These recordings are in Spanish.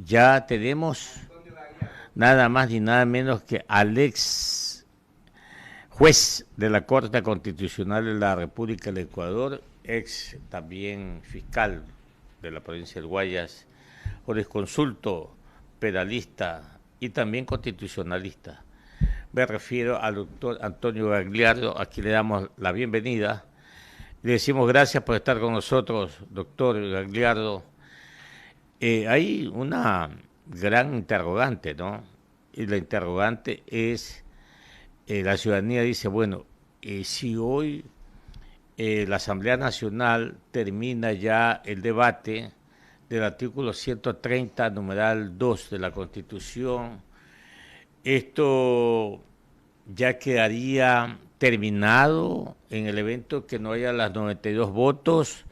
ya tenemos nada más ni nada menos que al ex juez de la Corte Constitucional de la República del Ecuador, ex también fiscal de la provincia del Guayas, jurisconsulto, penalista y también constitucionalista. Me refiero al doctor Antonio Gagliardo, a quien le damos la bienvenida. Le decimos gracias por estar con nosotros, doctor Gagliardo. Hay una gran interrogante, ¿no? Y la interrogante es, la ciudadanía dice, bueno, si hoy la Asamblea Nacional termina ya el debate del artículo 130, numeral 2 de la Constitución, esto ya quedaría terminado en el evento que no haya las 92 votos,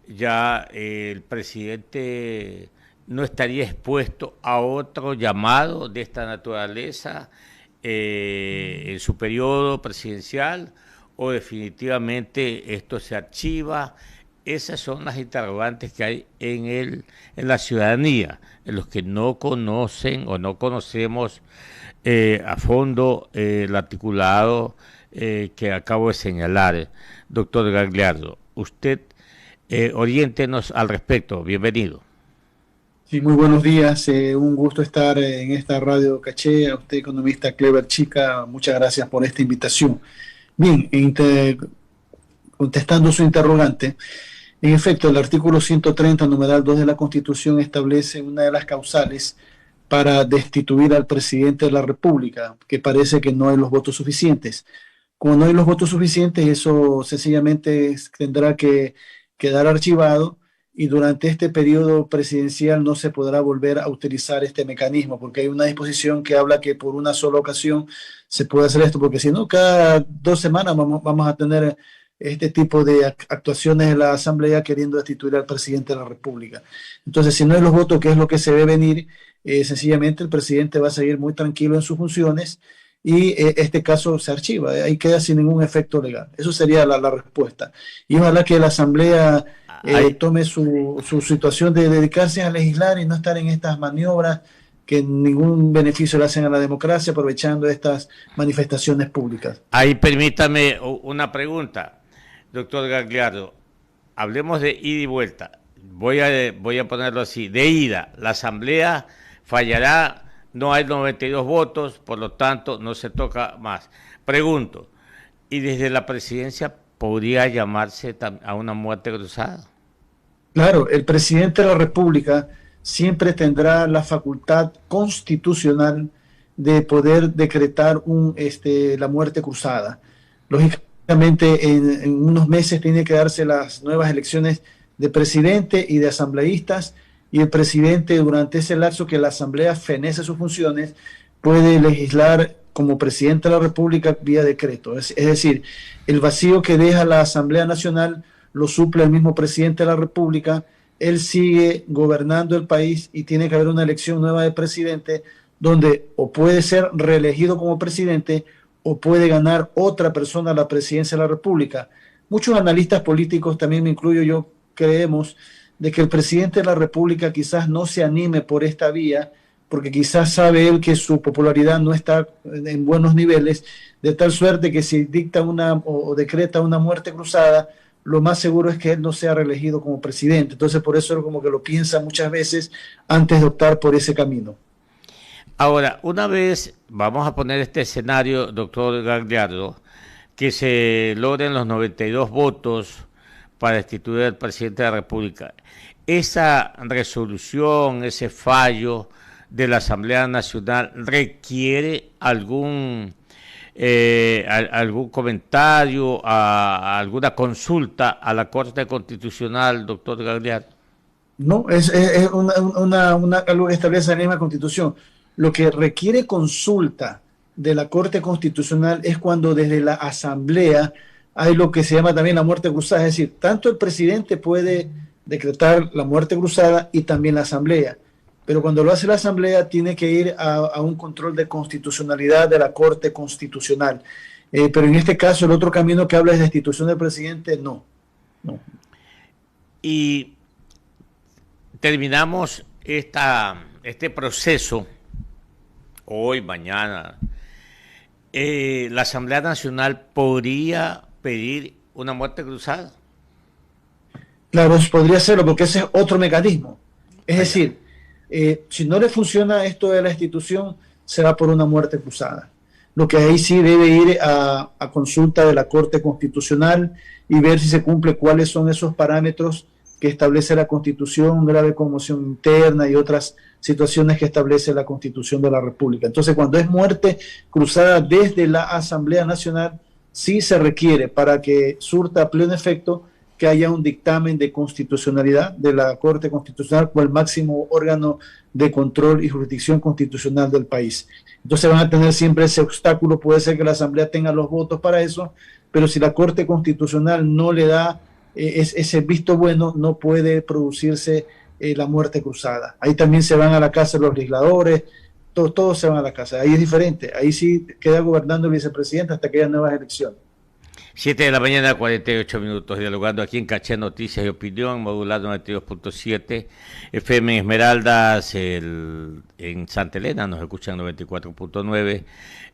ya el presidente no estaría expuesto a otro llamado de esta naturaleza en su periodo presidencial, o definitivamente esto se archiva. Esas son las interrogantes que hay en la ciudadanía, en los que no conocen o no conocemos a fondo el articulado que acabo de señalar. Doctor Gagliardo, usted oriéntenos al respecto. Bienvenido. Sí, muy buenos días. Un gusto estar en esta radio Caché. A usted, economista Clever Chica, muchas gracias por esta invitación. Bien, contestando su interrogante, en efecto, el artículo 130, numeral 2 de la Constitución establece una de las causales para destituir al presidente de la República, que parece que no hay los votos suficientes. Como no hay los votos suficientes, eso sencillamente tendrá que quedar archivado y durante este periodo presidencial no se podrá volver a utilizar este mecanismo, porque hay una disposición que habla que por una sola ocasión se puede hacer esto, porque si no, cada 2 semanas vamos a tener este tipo de actuaciones en la Asamblea queriendo destituir al presidente de la República. Entonces, si no hay los votos, que es lo que se ve venir, sencillamente el presidente va a seguir muy tranquilo en sus funciones y este caso se archiva, ahí queda sin ningún efecto legal. Eso sería la respuesta. Y ojalá que la Asamblea Hay, tome su situación de dedicarse a legislar y no estar en estas maniobras que ningún beneficio le hacen a la democracia, aprovechando estas manifestaciones públicas. ahí permítame una pregunta, doctor Gagliardo. Hablemos de ida y vuelta. Voy a ponerlo así, de ida. La Asamblea fallará, no hay 92 votos, por lo tanto no se toca más. Pregunto, ¿y desde la presidencia podría llamarse a una muerte cruzada? Claro, el presidente de la República siempre tendrá la facultad constitucional de poder decretar la muerte cruzada. Lógicamente, en unos meses tiene que darse las nuevas elecciones de presidente y de asambleístas, y el presidente, durante ese lapso que la Asamblea fenece sus funciones, puede legislar como presidente de la República vía decreto. Es decir, el vacío que deja la Asamblea Nacional lo suple el mismo presidente de la República. Él sigue gobernando el país y tiene que haber una elección nueva de presidente donde o puede ser reelegido como presidente o puede ganar otra persona la presidencia de la República. Muchos analistas políticos, también me incluyo yo, creemos de que el presidente de la República quizás no se anime por esta vía, porque quizás sabe él que su popularidad no está en buenos niveles, de tal suerte que si dicta o decreta una muerte cruzada, lo más seguro es que él no sea reelegido como presidente. Entonces, por eso él como que lo piensa muchas veces antes de optar por ese camino. Ahora, una vez, vamos a poner este escenario, doctor Gagliardo, que se logren los 92 votos para destituir al presidente de la República. Esa resolución, ese fallo de la Asamblea Nacional requiere algún comentario, alguna consulta a la Corte Constitucional, doctor Gagliardo. No, es algo que establece la misma Constitución. Lo que requiere consulta de la Corte Constitucional es cuando desde la Asamblea hay lo que se llama también la muerte cruzada, es decir, tanto el presidente puede decretar la muerte cruzada y también la Asamblea, pero cuando lo hace la Asamblea tiene que ir a un control de constitucionalidad de la Corte Constitucional. Pero en este caso el otro camino que habla es de destitución del presidente, no, no. Y terminamos este proceso, hoy, mañana, la Asamblea Nacional podría pedir una muerte cruzada. Claro, podría serlo, porque ese es otro mecanismo. Es decir, si no le funciona esto de la institución, se va por una muerte cruzada. Lo que ahí sí debe ir a consulta de la Corte Constitucional y ver si se cumple cuáles son esos parámetros que establece la Constitución, grave conmoción interna y otras situaciones que establece la Constitución de la República. Entonces, cuando es muerte cruzada desde la Asamblea Nacional, sí se requiere, para que surta pleno efecto, que haya un dictamen de constitucionalidad de la Corte Constitucional como el máximo órgano de control y jurisdicción constitucional del país. Entonces van a tener siempre ese obstáculo. Puede ser que la Asamblea tenga los votos para eso, pero si la Corte Constitucional no le da ese visto bueno, no puede producirse la muerte cruzada. Ahí también se van a la casa los legisladores, todos se van a la casa. Ahí es diferente, ahí sí queda gobernando el vicepresidente hasta que haya nuevas elecciones. 7 de la mañana, 48 minutos, dialogando aquí en Caché Noticias y Opinión, modulado 92.7, FM Esmeraldas, en Santa Elena, nos escuchan 94.9,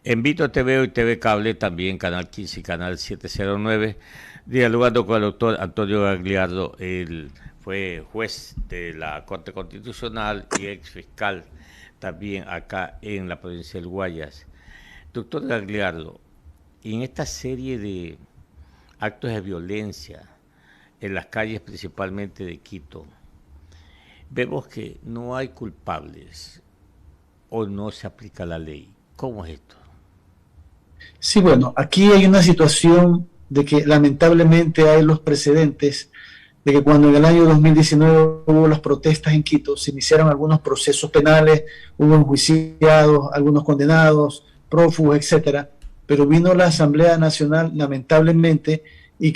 en Vito TV y TV Cable, también Canal 15 y Canal 709, dialogando con el doctor Antonio Gagliardo, él fue juez de la Corte Constitucional y ex fiscal también acá en la provincia del Guayas. Doctor Gagliardo, en esta serie de actos de violencia en las calles principalmente de Quito, vemos que no hay culpables o no se aplica la ley. ¿Cómo es esto? Sí, bueno, aquí hay una situación de que lamentablemente hay los precedentes de que cuando en el año 2019 hubo las protestas en Quito, se iniciaron algunos procesos penales, hubo enjuiciados, algunos condenados, prófugos, etcétera. Pero vino la Asamblea Nacional, lamentablemente, y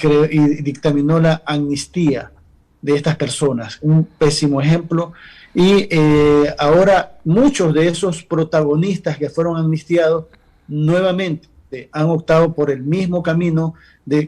dictaminó la amnistía de estas personas. Un pésimo ejemplo. Y ahora muchos de esos protagonistas que fueron amnistiados nuevamente han optado por el mismo camino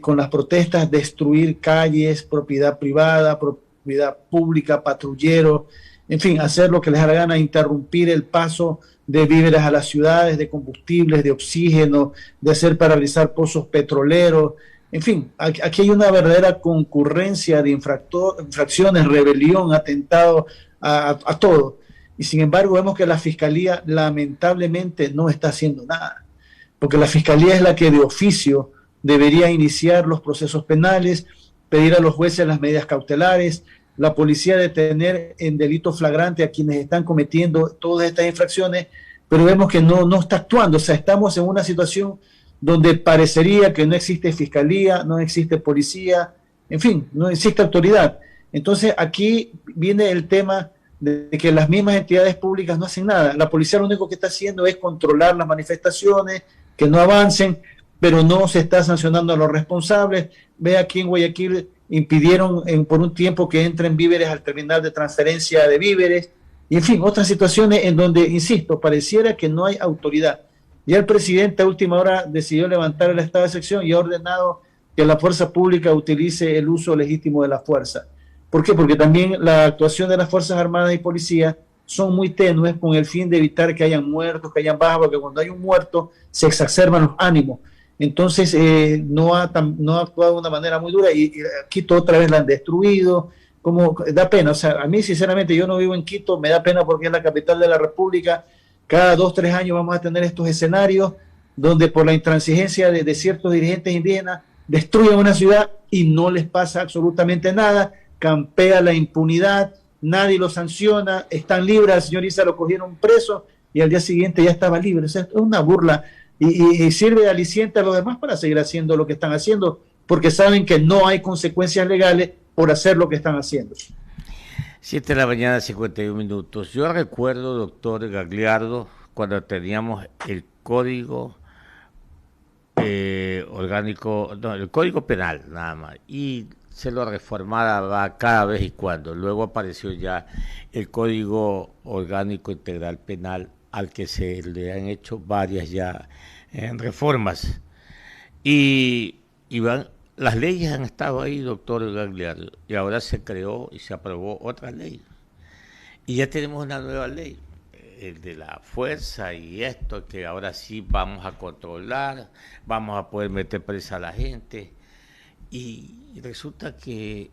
con las protestas, destruir calles, propiedad privada, propiedad pública, patrulleros, en fin, hacer lo que les da la gana, interrumpir el paso de víveres a las ciudades, de combustibles, de oxígeno, de hacer paralizar pozos petroleros. En fin, aquí hay una verdadera concurrencia de infracciones, rebelión, atentado a todo. Y sin embargo vemos que la Fiscalía lamentablemente no está haciendo nada, porque la Fiscalía es la que de oficio debería iniciar los procesos penales, pedir a los jueces las medidas cautelares, la policía detener en delito flagrante a quienes están cometiendo todas estas infracciones, pero vemos que no está actuando. O sea, estamos en una situación donde parecería que no existe fiscalía, no existe policía, en fin, no existe autoridad. Entonces aquí viene el tema de que las mismas entidades públicas no hacen nada. La policía lo único que está haciendo es controlar las manifestaciones, que no avancen, pero no se está sancionando a los responsables. Ve aquí en Guayaquil impidieron por un tiempo que entren víveres al terminal de transferencia de víveres, y en fin, otras situaciones en donde, insisto, pareciera que no hay autoridad. Ya el presidente a última hora decidió levantar el estado de excepción y ha ordenado que la fuerza pública utilice el uso legítimo de la fuerza. ¿Por qué? Porque también la actuación de las Fuerzas Armadas y Policía son muy tenues con el fin de evitar que hayan muertos, que hayan bajas, porque cuando hay un muerto se exacerban los ánimos. Entonces no ha actuado de una manera muy dura y Quito otra vez la han destruido, como da pena. O sea, a mí sinceramente, yo no vivo en Quito, me da pena porque es la capital de la República. Cada 2-3 años vamos a tener estos escenarios donde por la intransigencia de ciertos dirigentes indígenas destruyen una ciudad y no les pasa absolutamente nada, campea la impunidad, nadie lo sanciona, están libres, al señor Isa lo cogieron preso y al día siguiente ya estaba libre. O sea, es una burla. Y sirve de aliciente a los demás para seguir haciendo lo que están haciendo, porque saben que no hay consecuencias legales por hacer lo que están haciendo. 7 de la mañana, 51 minutos. Yo recuerdo, doctor Gagliardo, cuando teníamos el código orgánico, no, el código penal nada más, y se lo reformaba cada vez y cuando. Luego apareció ya el código orgánico integral penal, al que se le han hecho varias ya reformas. Y las leyes han estado ahí, doctor Gagliardo, y ahora se creó y se aprobó otra ley. Y ya tenemos una nueva ley. el de la fuerza y esto, que ahora sí vamos a controlar, vamos a poder meter presa a la gente. Y resulta que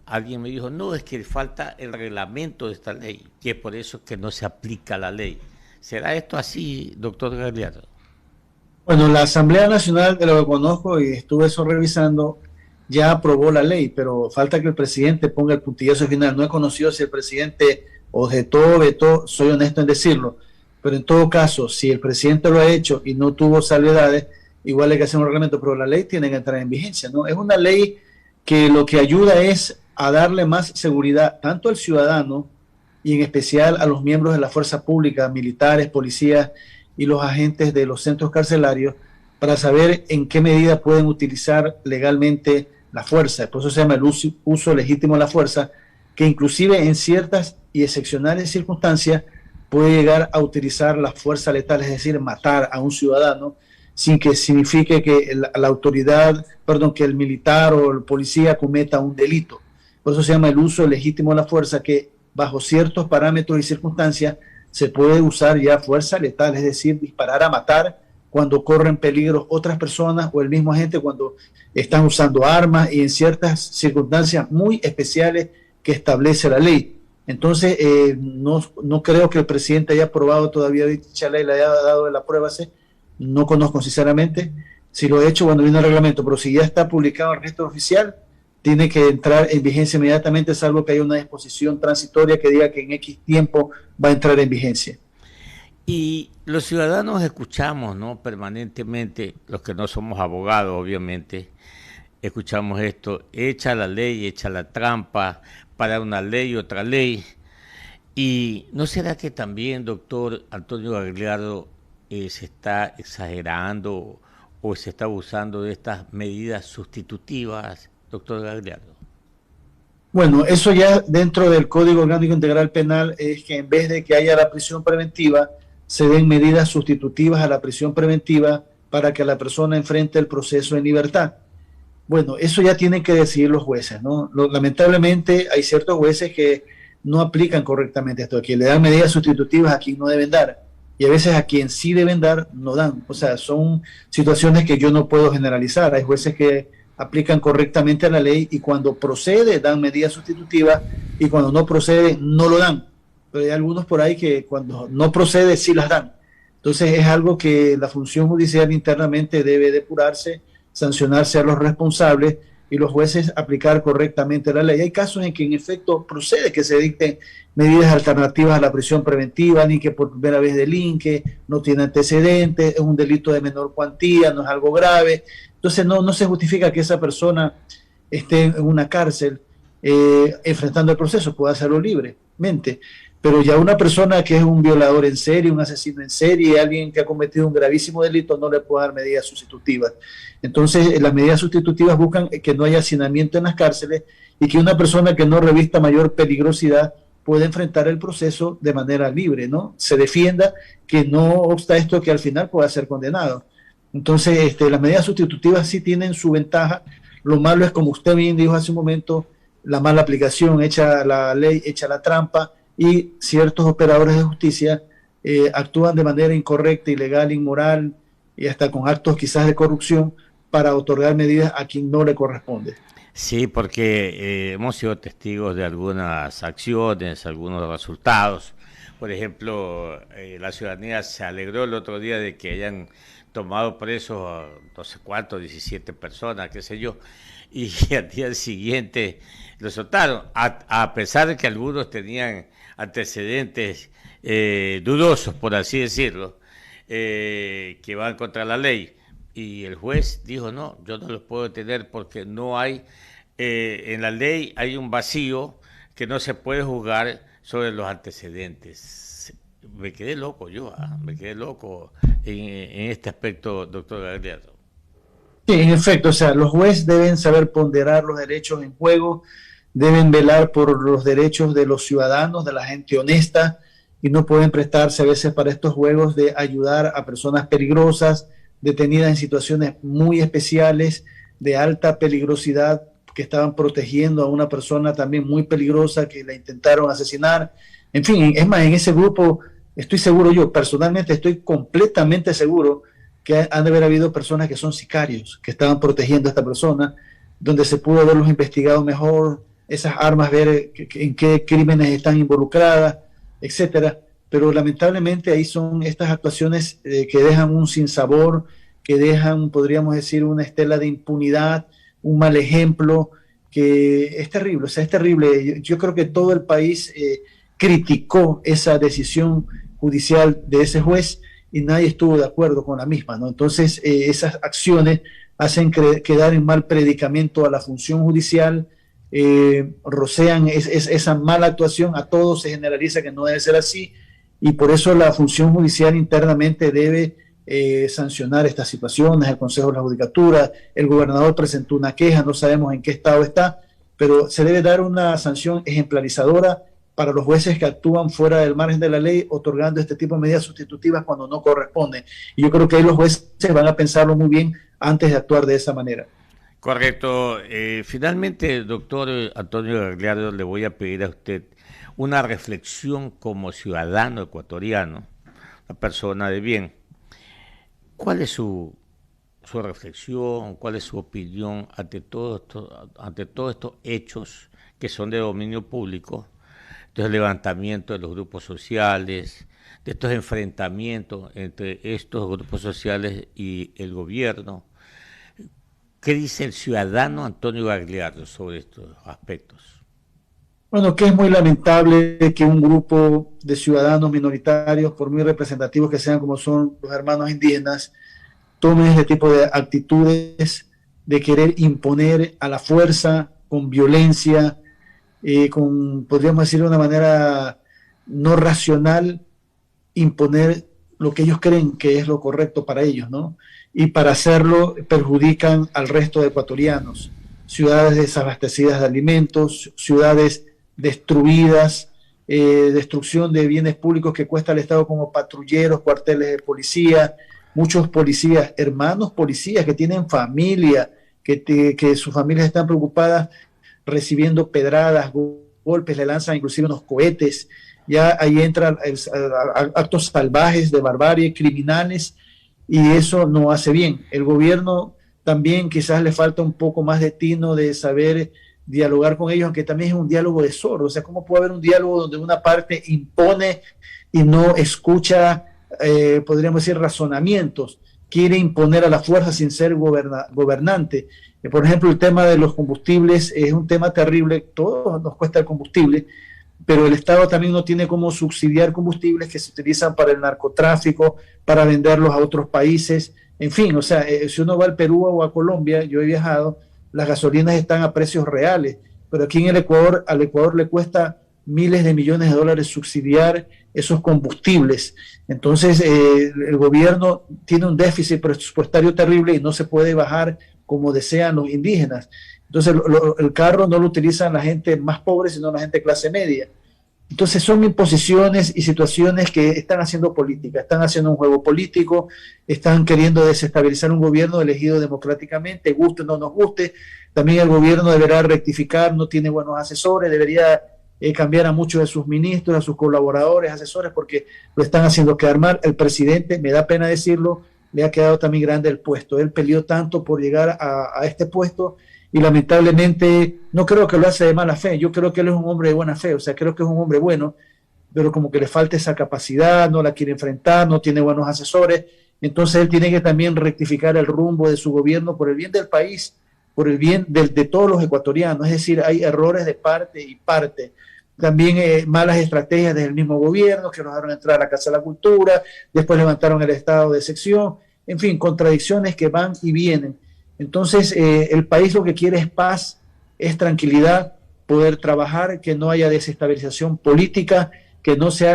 alguien me dijo, no, es que falta el reglamento de esta ley, que es por eso que no se aplica la ley. ¿Será esto así, doctor Gagliardo? Bueno, la Asamblea Nacional, de lo que conozco y estuve eso revisando, ya aprobó la ley, pero falta que el presidente ponga el puntillazo final. No he conocido si el presidente objetó, vetó, soy honesto en decirlo, pero en todo caso, si el presidente lo ha hecho y no tuvo salvedades, igual hay que hacer un reglamento, pero la ley tiene que entrar en vigencia, ¿no? Es una ley que lo que ayuda es a darle más seguridad tanto al ciudadano y en especial a los miembros de la fuerza pública, militares, policías y los agentes de los centros carcelarios, para saber en qué medida pueden utilizar legalmente la fuerza. Por eso se llama el uso legítimo de la fuerza, que inclusive en ciertas y excepcionales circunstancias puede llegar a utilizar la fuerza letal, es decir, matar a un ciudadano, sin que signifique que la autoridad, perdón, que el militar o el policía cometa un delito. Por eso se llama el uso legítimo de la fuerza, que bajo ciertos parámetros y circunstancias se puede usar ya fuerza letal, es decir, disparar a matar cuando corren peligro otras personas o el mismo agente cuando están usando armas y en ciertas circunstancias muy especiales que establece la ley. Entonces, no creo que el presidente haya aprobado todavía dicha ley, le haya dado la prueba, no conozco sinceramente. Si lo he hecho, bueno, viene el reglamento, pero si ya está publicado en el registro oficial, tiene que entrar en vigencia inmediatamente, salvo que haya una disposición transitoria que diga que en X tiempo va a entrar en vigencia. Y los ciudadanos escuchamos, ¿no? Permanentemente, los que no somos abogados, obviamente, escuchamos esto: echa la ley, echa la trampa, para una ley y otra ley. ¿Y no será que también, doctor Antonio Gagliardo, se está exagerando o se está abusando de estas medidas sustitutivas, doctor Gagliardo? Bueno, eso ya dentro del Código Orgánico Integral Penal es que en vez de que haya la prisión preventiva, se den medidas sustitutivas a la prisión preventiva para que la persona enfrente el proceso en libertad. Bueno, eso ya tienen que decidir los jueces, ¿no? Lamentablemente hay ciertos jueces que no aplican correctamente esto, que le dan medidas sustitutivas a quien no deben dar, y a veces a quien sí deben dar, no dan. O sea, son situaciones que yo no puedo generalizar. Hay jueces que aplican correctamente la ley y cuando procede dan medidas sustitutivas y cuando no procede no lo dan. Pero hay algunos por ahí que cuando no procede sí las dan. Entonces es algo que la función judicial internamente debe depurarse, sancionarse a los responsables y los jueces aplicar correctamente la ley. Hay casos en que en efecto procede que se dicten medidas alternativas a la prisión preventiva, ni que por primera vez delinque, no tiene antecedentes, es un delito de menor cuantía, no es algo grave. Entonces no se justifica que esa persona esté en una cárcel enfrentando el proceso, puede hacerlo libremente. Pero ya una persona que es un violador en serie, un asesino en serie, alguien que ha cometido un gravísimo delito, no le puede dar medidas sustitutivas. Entonces, las medidas sustitutivas buscan que no haya hacinamiento en las cárceles y que una persona que no revista mayor peligrosidad pueda enfrentar el proceso de manera libre, ¿no? Se defienda, que no obsta esto que al final pueda ser condenado. Entonces, las medidas sustitutivas sí tienen su ventaja. Lo malo es, como usted bien dijo hace un momento, la mala aplicación, echa la ley, echa la trampa, y ciertos operadores de justicia actúan de manera incorrecta, ilegal, inmoral y hasta con actos quizás de corrupción para otorgar medidas a quien no le corresponde. Sí, porque hemos sido testigos de algunas acciones, algunos resultados. Por ejemplo, la ciudadanía se alegró el otro día de que hayan tomado presos no sé cuántos, 17 personas, qué sé yo, y al día siguiente lo soltaron, a pesar de que algunos tenían antecedentes dudosos, por así decirlo, que van contra la ley. Y el juez dijo, no, yo no los puedo detener porque no hay, en la ley hay un vacío que no se puede juzgar sobre los antecedentes. Me quedé loco me quedé loco en este aspecto, doctor Gagliardo. Sí, en efecto, o sea, los jueces deben saber ponderar los derechos en juego, deben velar por los derechos de los ciudadanos, de la gente honesta, y no pueden prestarse a veces para estos juegos de ayudar a personas peligrosas, detenidas en situaciones muy especiales, de alta peligrosidad, que estaban protegiendo a una persona también muy peligrosa que la intentaron asesinar. En fin, es más, en ese grupo estoy seguro yo, personalmente estoy completamente seguro que han de haber habido personas que son sicarios, que estaban protegiendo a esta persona, donde se pudo haberlos investigado mejor, esas armas, ver en qué crímenes están involucradas, etcétera. Pero lamentablemente ahí son estas actuaciones que dejan un sinsabor, que dejan, podríamos decir, una estela de impunidad, un mal ejemplo, que es terrible, o sea, es terrible. Yo creo que todo el país criticó esa decisión judicial de ese juez y nadie estuvo de acuerdo con la misma, ¿no? Entonces, esas acciones hacen quedar en mal predicamento a la función judicial, rocean esa mala actuación, a todos se generaliza que no debe ser así, y por eso la función judicial internamente debe sancionar estas situaciones. El Consejo de la Judicatura, el gobernador presentó una queja, no sabemos en qué estado está, pero se debe dar una sanción ejemplarizadora para los jueces que actúan fuera del margen de la ley, otorgando este tipo de medidas sustitutivas cuando no corresponden. Y yo creo que ahí los jueces van a pensarlo muy bien antes de actuar de esa manera. Correcto. Finalmente, doctor Antonio Gagliardo, le voy a pedir a usted una reflexión como ciudadano ecuatoriano, una persona de bien. ¿Cuál es su reflexión, cuál es su opinión ante todos estos hechos que son de dominio público, de los levantamientos de los grupos sociales, de estos enfrentamientos entre estos grupos sociales y el gobierno? ¿Qué dice el ciudadano Antonio Gagliardo sobre estos aspectos? Bueno, que es muy lamentable que un grupo de ciudadanos minoritarios, por muy representativos que sean como son los hermanos indígenas, tomen este tipo de actitudes de querer imponer a la fuerza, con violencia, podríamos decir de una manera no racional, imponer lo que ellos creen que es lo correcto para ellos, ¿no? Y para hacerlo perjudican al resto de ecuatorianos, ciudades desabastecidas de alimentos, ciudades destruidas, destrucción de bienes públicos que cuesta al Estado, como patrulleros, cuarteles de policía, muchos policías, hermanos policías que tienen familia, que sus familias están preocupadas, recibiendo pedradas, golpes, le lanzan inclusive unos cohetes. Ya ahí entran actos salvajes de barbarie, criminales, y eso no hace bien. El gobierno también quizás le falta un poco más de tino de saber dialogar con ellos, aunque también es un diálogo de sordos. O sea, ¿cómo puede haber un diálogo donde una parte impone y no escucha, podríamos decir, razonamientos? Quiere imponer a la fuerza sin ser gobernante. Por ejemplo, el tema de los combustibles es un tema terrible. Todo nos cuesta el combustible, pero el Estado también no tiene cómo subsidiar combustibles que se utilizan para el narcotráfico, para venderlos a otros países. En fin, o sea, si uno va al Perú o a Colombia, yo he viajado, las gasolinas están a precios reales, pero aquí en el Ecuador, al Ecuador le cuesta miles de millones de dólares subsidiar esos combustibles. Entonces, el gobierno tiene un déficit presupuestario terrible y no se puede bajar como desean los indígenas. Entonces, el carro no lo utilizan la gente más pobre, sino la gente de clase media. Entonces, son imposiciones y situaciones que están haciendo política, están haciendo un juego político, están queriendo desestabilizar un gobierno elegido democráticamente, guste o no nos guste. También el gobierno deberá rectificar, no tiene buenos asesores, debería cambiar a muchos de sus ministros, a sus colaboradores, asesores, porque lo están haciendo quedar mal. El presidente, me da pena decirlo, le ha quedado también grande el puesto. Él peleó tanto por llegar a este puesto y lamentablemente no creo que lo hace de mala fe. Yo creo que él es un hombre de buena fe, o sea, creo que es un hombre bueno, pero como que le falta esa capacidad, no la quiere enfrentar, no tiene buenos asesores. Entonces él tiene que también rectificar el rumbo de su gobierno por el bien del país, por el bien de todos los ecuatorianos. Es decir, hay errores de parte y parte. También malas estrategias del mismo gobierno, que nos dejaron entrar a la Casa de la Cultura, después levantaron el estado de excepción, en fin, contradicciones que van y vienen. Entonces, el país lo que quiere es paz, es tranquilidad, poder trabajar, que no haya desestabilización política, que no se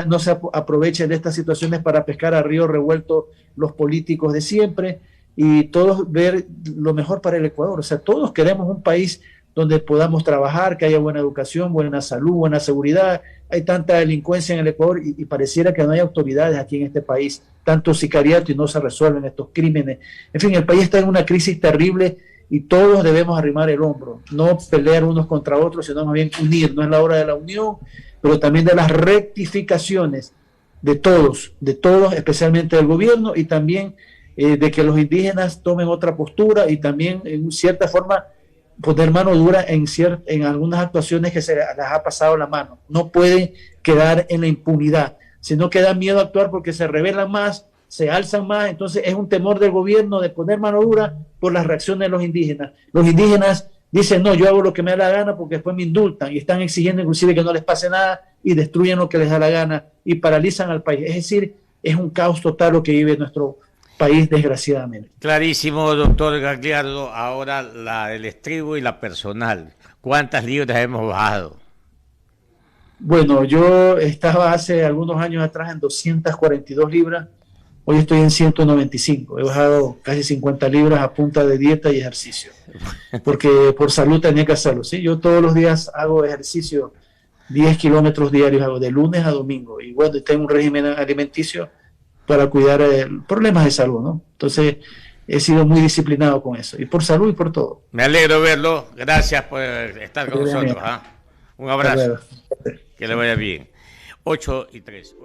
aprovechen de estas situaciones para pescar a río revuelto los políticos de siempre, y todos ver lo mejor para el Ecuador. O sea, todos queremos un país donde podamos trabajar, que haya buena educación, buena salud, buena seguridad. Hay tanta delincuencia en el Ecuador y pareciera que no hay autoridades aquí en este país, tanto sicariato, y no se resuelven estos crímenes. En fin, el país está en una crisis terrible y todos debemos arrimar el hombro, no pelear unos contra otros, sino más bien unir. No es la hora de la unión, pero también de las rectificaciones de todos, especialmente del gobierno, y también de que los indígenas tomen otra postura y también en cierta forma poner mano dura en algunas actuaciones que se les ha pasado la mano. No pueden quedar en la impunidad, sino que da miedo a actuar porque se rebelan más, se alzan más. Entonces es un temor del gobierno de poner mano dura por las reacciones de los indígenas. Los indígenas dicen, no, yo hago lo que me da la gana porque después me indultan, y están exigiendo inclusive que no les pase nada y destruyen lo que les da la gana y paralizan al país. Es decir, es un caos total lo que vive nuestro país, desgraciadamente. Clarísimo, doctor Gagliardo. Ahora el estribo y la personal. ¿Cuántas libras hemos bajado? Bueno, yo estaba hace algunos años atrás en 242 libras, hoy estoy en 195. He bajado casi 50 libras a punta de dieta y ejercicio, porque por salud tenía que hacerlo. ¿Sí? Yo todos los días hago ejercicio, 10 kilómetros diarios hago de lunes a domingo, y bueno, tengo un régimen alimenticio para cuidar problemas de salud, ¿no? Entonces, he sido muy disciplinado con eso, y por salud y por todo. Me alegro verlo. Gracias por estar con nosotros. Un abrazo. Que le vaya bien. 8:03.